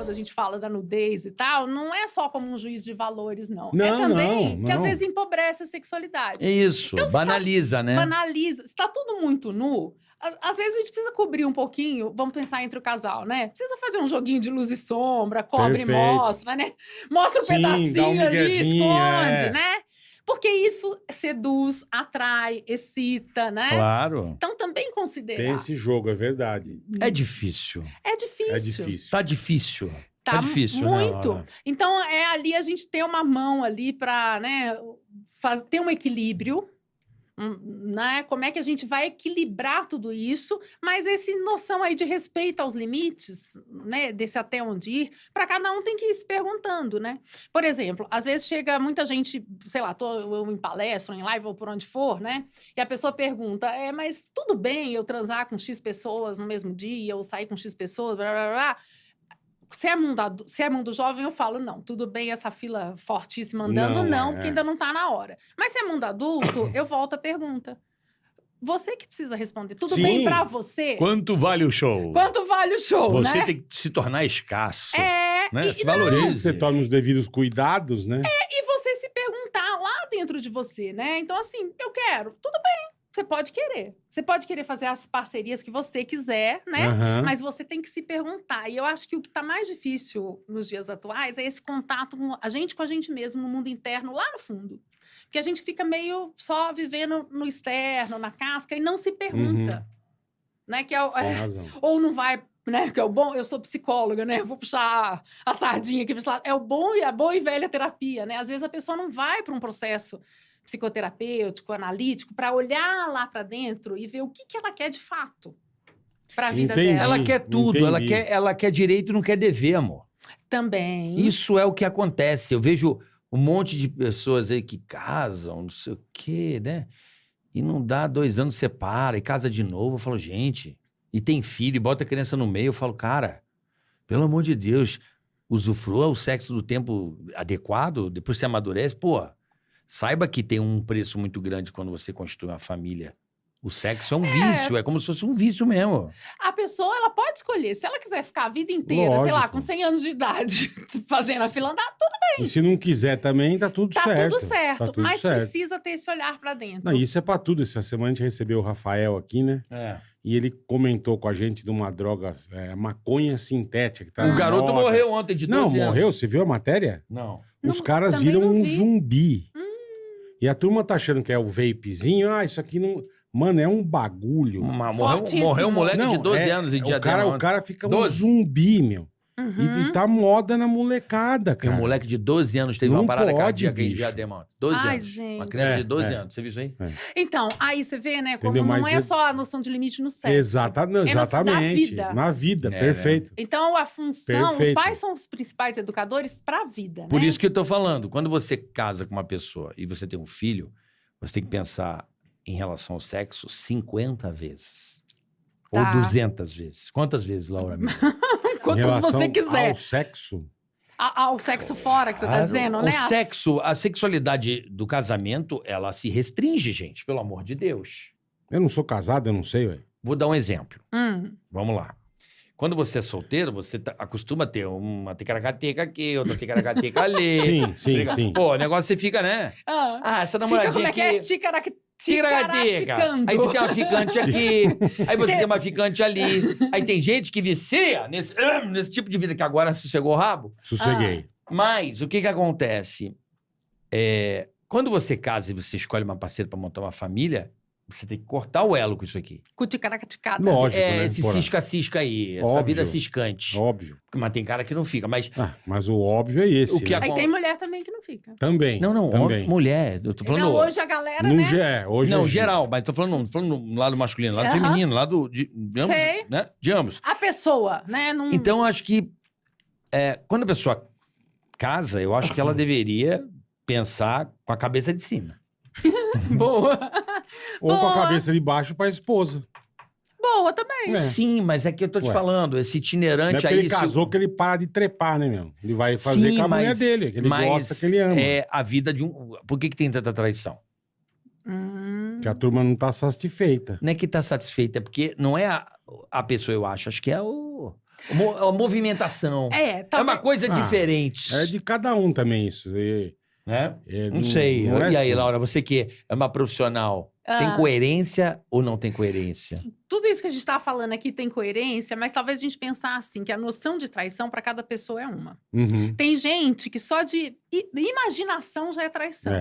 quando a gente fala da nudez e tal, não é só como um juízo de valores, não. Não, é também não, que às não. vezes empobrece a sexualidade. É isso, Então, você banaliza, né? Banaliza. Se tá tudo muito nu, às vezes a gente precisa cobrir um pouquinho, vamos pensar entre o casal, né? Precisa fazer um joguinho de luz e sombra, cobre e Perfeito. mostra, né? Mostra um Sim, dá um pedacinho ali, miguezinho, esconde, é. né? Porque isso seduz, atrai, excita, né? Claro. Então também Tem considerar. esse jogo, é verdade. É difícil. É difícil. É difícil. Tá difícil. Tá difícil, né, muito. Laura? Então, é ali a gente ter uma mão ali para, né, ter um equilíbrio, né? Como é que a gente vai equilibrar tudo isso, mas essa noção aí de respeito aos limites, né, desse até onde ir, para cada um tem que ir se perguntando, né? Por exemplo, às vezes chega muita gente, sei lá, tô eu em palestra, em live ou por onde for, né? E a pessoa pergunta, mas tudo bem eu transar com X pessoas no mesmo dia, ou sair com X pessoas, blá, blá, blá. Se é mundo jovem, eu falo, não, tudo bem essa fila fortíssima andando, não, porque ainda não tá na hora. Mas se é mundo adulto, eu volto a pergunta. Você que precisa responder. Tudo Sim. bem pra você? Quanto vale o show? Quanto vale o show, Você né? tem que se tornar escasso. É, Né? e Se valorize. Você toma os devidos cuidados, né? e você se perguntar lá dentro de você, né? Então, assim, eu quero, tudo bem, você pode querer. Você pode querer fazer as parcerias que você quiser, né? Aham. Mas você tem que se perguntar. E eu acho que o que está mais difícil nos dias atuais é esse contato com a gente mesmo, no mundo interno, lá no fundo. Porque a gente fica meio só vivendo no externo, na casca, e não se pergunta. Né? Que Tem razão. ou não vai, né? Que é o bom, eu sou psicóloga, né? Vou puxar a sardinha aqui para esse lado. É o bom e a boa e velha terapia, né? Às vezes a pessoa não vai para um processo psicoterapêutico, analítico, para olhar lá para dentro e ver o que ela quer de fato para a vida Entendi. dela. Ela quer tudo, Entendi. ela quer direito e não quer dever, amor. Também. Isso é o que acontece. Eu vejo um monte de pessoas aí que casam, não sei o quê, né? E não dá 2 anos, separa e casa de novo. Eu falo, gente, e tem filho, e bota a criança no meio. Eu falo, cara, pelo amor de Deus, usufrua o sexo do tempo adequado, depois você amadurece. Pô, saiba que tem um preço muito grande quando você constitui uma família. O sexo é um vício, é como se fosse um vício mesmo. A pessoa, ela pode escolher. Se ela quiser ficar a vida inteira, sei lá, Lógico. com 100 anos de idade, fazendo a fila andar, tudo E se não quiser também, tá tudo tá certo. tudo certo. Tá tudo Mas certo. precisa ter esse olhar para dentro. Não, isso é pra tudo. Essa semana a gente recebeu o Rafael aqui, né? É. E ele comentou com a gente de uma droga, maconha sintética. Que tá O na garoto moda. morreu ontem de 12 Não, anos. morreu? Você viu a matéria? Não. Os Não, caras também viram não um vi. zumbi. E a turma tá achando que é o vapezinho. Ah, isso aqui não... Mano, é um bagulho. Fortíssimo. Morreu um moleque Não, de 12 é- anos em o dia cara fica um 12. zumbi, meu. Uhum. E tá moda na molecada, Tem cara. um moleque de 12 anos teve Não uma parada pode, cardíaca em bicho. Diadema. 12 Ai, anos. gente. Uma criança de 12 É. anos. Você viu isso aí? Então, aí você vê, né, como Entendeu? não Mas é é- só a noção de limite no sexo. Exatamente. na vida. Na vida, É, perfeito. Então, a função, Perfeito. os pais são os principais educadores para a vida, Por né? isso que eu tô falando. Quando você casa com uma pessoa e você tem um filho, você tem que pensar em relação ao sexo 50 vezes. Tá. Ou 200 vezes. Quantas vezes, Laura? Em Quantos relação você quiser. ao sexo, Ao sexo fora que você tá dizendo, né? O sexo, a sexualidade do casamento, ela se restringe, gente, pelo amor de Deus. eu não sou casado, eu não sei, velho. Vou dar um exemplo. Hum. Vamos lá. Quando você é solteiro, você acostuma ter uma ticaracateca aqui, outra ticaracateca ali. Sim, sim, sim. Pô, o negócio você fica, né? Ah, Ah, essa fica namoradinha como é que aqui... é? Ticaracateca. Ticaraticando. Aí você tem uma ficante aqui, aí você Cê- tem uma ficante ali. Aí tem gente que vicia nesse tipo de vida que agora sossegou o rabo. Sosseguei. Mas o que acontece? Quando você casa e você escolhe uma parceira pra montar uma família, você tem que cortar o elo com isso aqui. Com ticaracaticada. Lógico, né? Esse Porra. cisca-cisca aí, essa Óbvio. vida ciscante. Óbvio. Mas tem cara que não fica. Mas Mas o óbvio é esse. O que né? Aí tem mulher também que não fica. Também. não, também. mulher. Eu tô falando. Então, hoje a galera, No né? hoje não, é geral, mas tô falando no lado masculino, lado Aham. feminino, lado de ambos, Sei. né? De ambos. A pessoa, né? Não... Então, eu acho que quando a pessoa casa, eu acho que ela deveria pensar com a cabeça de cima. Boa. Ou com a Boa. cabeça de baixo pra esposa. Boa também. É. Sim, mas é que eu tô te Ué. falando, esse Não é itinerante porque aí... ele casou que ele para de trepar, né, meu? Ele vai fazer com a mulher dele, que ele gosta, que ele ama. É a vida de um... Por que tem tanta traição? Que a turma não tá satisfeita. Não é que tá satisfeita, é porque não é a pessoa, eu acho que é A movimentação. É talvez... uma coisa diferente. É de cada um também isso. Né? Não sei. E aí, Laura, você que é uma profissional, tem coerência ou não tem coerência? Tudo isso que a gente está falando aqui tem coerência, mas talvez a gente pensar assim, que a noção de traição para cada pessoa é uma. Tem gente que só de imaginação já é traição.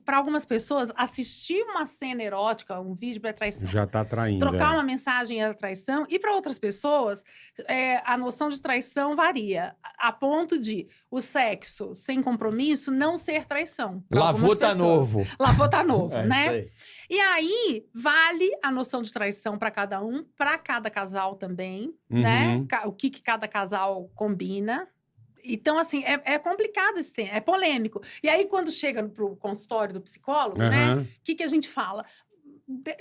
Para algumas pessoas, assistir uma cena erótica, um vídeo é traição. Já tá traindo. Trocar uma mensagem é traição. E para outras pessoas, a noção de traição varia. A ponto de o sexo sem compromisso não ser traição. Lavou tá novo. Lavou tá novo, né? Isso aí. E aí, vale a noção de traição para cada um, para cada casal também, né? O que cada casal combina. Então, assim, é complicado esse tema, é polêmico. E aí, quando chega pro consultório do psicólogo, né? O que a gente fala?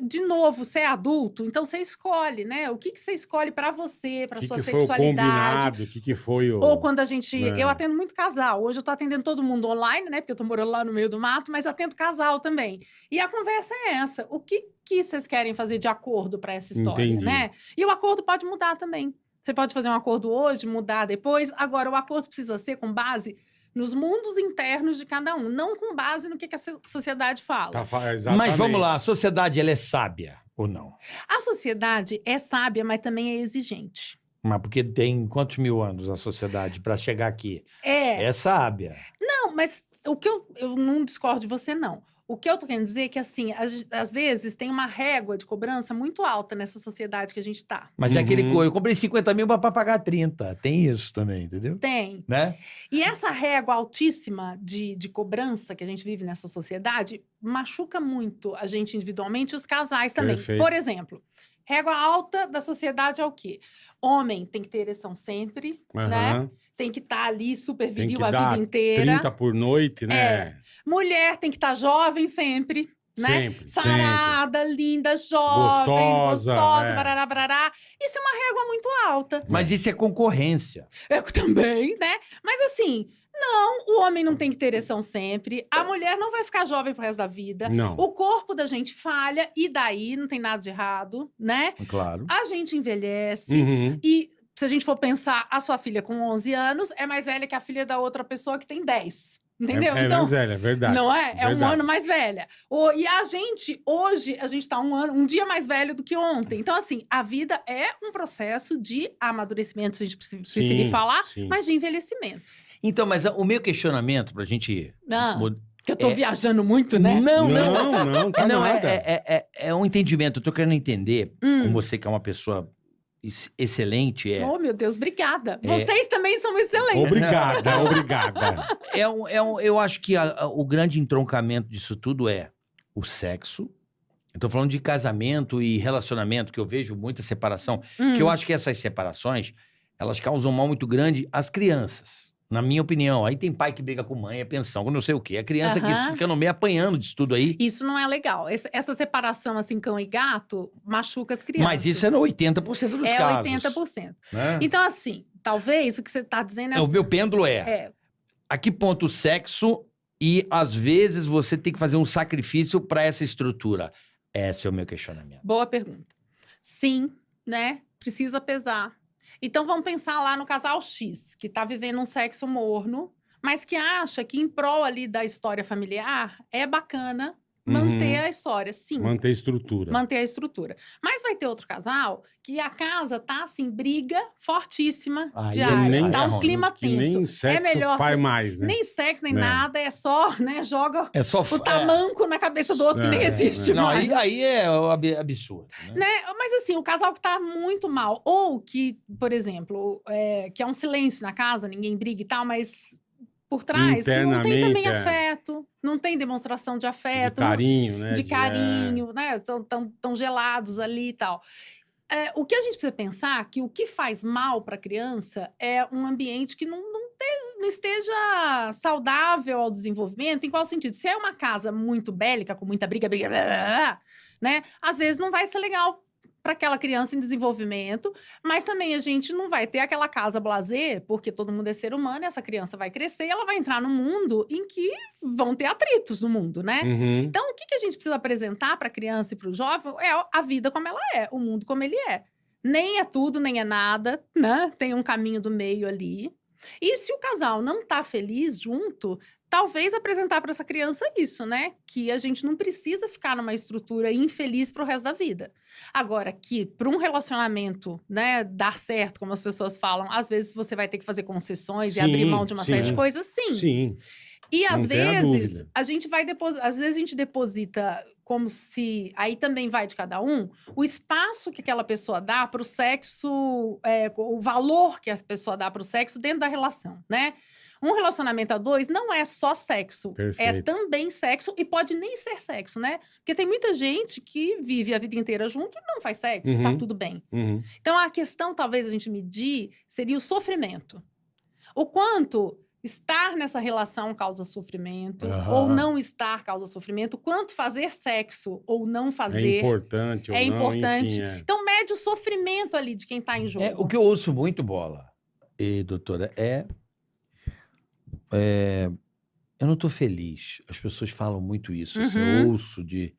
De novo, você é adulto, então você escolhe, né? O que você escolhe para você, para sua sexualidade. O que foi o... Ou quando a gente... Eu atendo muito casal. Hoje eu tô atendendo todo mundo online, né? Porque eu tô morando lá no meio do mato, mas atendo casal também. E a conversa é essa. O que vocês querem fazer de acordo para essa história, né? E o acordo pode mudar também. Você pode fazer um acordo hoje, mudar depois. Agora, o acordo precisa ser com base nos mundos internos de cada um, não com base no que a sociedade fala. Mas vamos lá, a sociedade, ela é sábia ou não? A sociedade é sábia, mas também é exigente. Mas porque tem quantos mil anos a sociedade para chegar aqui? É sábia. Não, mas o que eu não discordo de você, não. O que eu tô querendo dizer é que, assim, às vezes tem uma régua de cobrança muito alta nessa sociedade que a gente tá. Mas é aquele... Eu comprei 50 mil para pagar 30. Tem isso também, entendeu? Tem. Né? E essa régua altíssima de cobrança que a gente vive nessa sociedade machuca muito a gente individualmente e os casais também. Perfeito. Por exemplo, régua alta da sociedade é o quê? Homem tem que ter ereção sempre, né? Tem que estar ali super viril a vida inteira. 30 por noite, né? Mulher tem que estar jovem sempre, né? Sempre, sarada, linda, jovem, gostosa, barará, barará. Isso é uma régua muito alta. Mas isso é concorrência. Também, né? Mas assim... Não, o homem não tem que ter ereção sempre. A mulher não vai ficar jovem pro resto da vida. Não. O corpo da gente falha, e daí não tem nada de errado, né? Claro. A gente envelhece. E se a gente for pensar, a sua filha com 11 anos é mais velha que a filha da outra pessoa que tem 10. Entendeu? Então, mais velha, é verdade. Não é? Verdade. É um ano mais velha. E a gente, hoje, a gente tá um dia mais velho do que ontem. Então, assim, a vida é um processo de amadurecimento, se a gente preferir falar, mas de envelhecimento. Então, mas o meu questionamento pra gente... Que eu tô viajando muito, né? Não, tá não, nada. É um entendimento. Eu tô querendo entender, com você que é uma pessoa excelente. Oh, meu Deus, obrigada. Vocês também são excelentes. Obrigada. Eu acho que o grande entroncamento disso tudo é o sexo. Eu tô falando de casamento e relacionamento, que eu vejo muita separação. Que eu acho que essas separações, elas causam um mal muito grande às crianças. Na minha opinião. Aí tem pai que briga com mãe, é pensão, não sei o quê. A criança que fica no meio apanhando disso tudo aí. Isso não é legal. Essa separação, assim, cão e gato, machuca as crianças. Mas isso é no 80% dos casos. É 80%. Né? Então, assim, talvez o que você tá dizendo é assim... O meu pêndulo a que ponto o sexo e, às vezes, você tem que fazer um sacrifício para essa estrutura? Esse é o meu questionamento. Boa pergunta. Sim, né? Precisa pesar. Então, vamos pensar lá no casal X, que tá vivendo um sexo morno, mas que acha que em prol ali da história familiar é bacana manter a história, sim. Manter a estrutura. Manter a estrutura. Mas vai ter outro casal que a casa tá, assim, briga fortíssima diária. Tá um clima tenso. Nem sexo faz mais, né? Nem sexo, nem nada. É só, né? Joga o tamanco na cabeça do outro que nem existe mais. Aí é absurdo. Né? Mas assim, o casal que tá muito mal. Ou que, por exemplo, que é um silêncio na casa, ninguém briga e tal, mas... por trás, não tem também afeto, não tem demonstração de afeto. De carinho, né? De carinho, né? Tão gelados ali e tal. O que a gente precisa pensar é que o que faz mal para a criança é um ambiente que não esteja saudável ao desenvolvimento. Em qual sentido? Se é uma casa muito bélica, com muita briga, né? Às vezes não vai ser legal para aquela criança em desenvolvimento, mas também a gente não vai ter aquela casa blasé, porque todo mundo é ser humano, e essa criança vai crescer e ela vai entrar num mundo em que vão ter atritos no mundo, né? Então, o que a gente precisa apresentar para a criança e para o jovem é a vida como ela é, o mundo como ele é. Nem é tudo, nem é nada, né? Tem um caminho do meio ali. E se o casal não tá feliz junto, talvez apresentar para essa criança isso, né? Que a gente não precisa ficar numa estrutura infeliz pro resto da vida. Agora, que para um relacionamento, né, dar certo, como as pessoas falam, às vezes você vai ter que fazer concessões e abrir mão de uma série de coisas, sim. Sim. E às Não tenha vezes dúvida. a gente vai às vezes a gente deposita como se aí também vai de cada um, o espaço que aquela pessoa dá para o sexo, o valor que a pessoa dá para o sexo dentro da relação, né? Um relacionamento a dois não é só sexo, é Perfeito. também sexo e pode nem ser sexo, né? Porque tem muita gente que vive a vida inteira junto e não faz sexo, tá Uhum. tudo bem. Uhum. Então a questão talvez a gente medir seria o sofrimento. O quanto estar nessa relação causa sofrimento, ou não estar causa sofrimento, quanto fazer sexo ou não É fazer. importante ou É não, importante. enfim, Então, mede o sofrimento ali de quem tá em jogo. O que eu ouço muito, Bola, e doutora, eu não tô feliz. As pessoas falam muito isso. Assim, eu ouço de.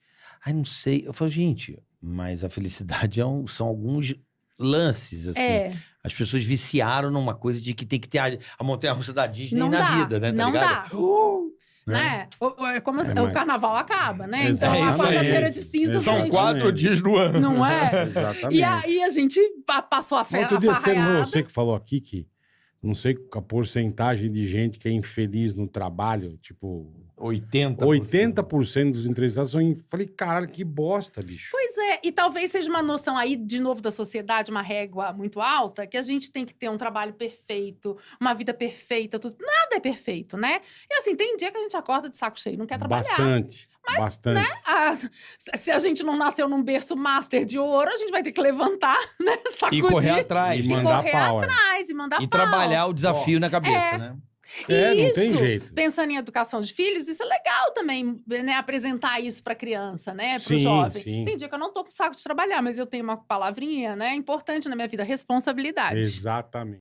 Ai, não sei. Eu falo, gente, mas a felicidade são alguns lances, assim. As pessoas viciaram numa coisa de que tem que ter a montanha-russa da Disney Não na dá, vida, né? Tá não ligado? dá. Né? É como É, o mas- carnaval acaba, né? Exatamente. Então, a quarta-feira de cinzas, São a gente... 4 dias no ano. Não é? Exatamente. E aí a gente passou a Outro dia farraiada. você que falou aqui que não sei a porcentagem de gente que é infeliz no trabalho, tipo, 80% dos entrevistados são. Falei, caralho, que bosta, bicho. Pois é, e talvez seja uma noção aí, de novo, da sociedade, uma régua muito alta, que a gente tem que ter um trabalho perfeito, uma vida perfeita, tudo. Nada é perfeito, né? E assim, tem dia que a gente acorda de saco cheio, não quer trabalhar. Bastante. Bastante. Se a gente não nasceu num berço master de ouro, a gente vai ter que levantar, né? E Sacudir. correr atrás. E E mandar correr pau. atrás, e mandar E pau. trabalhar o desafio na cabeça, né? Não tem Isso, jeito. pensando em educação de filhos, isso é legal também, né? Apresentar isso pra criança, né? Pro Sim, jovem. sim. Tem dia que eu não tô com saco de trabalhar, mas eu tenho uma palavrinha, né? Importante na minha vida, responsabilidade. Exatamente.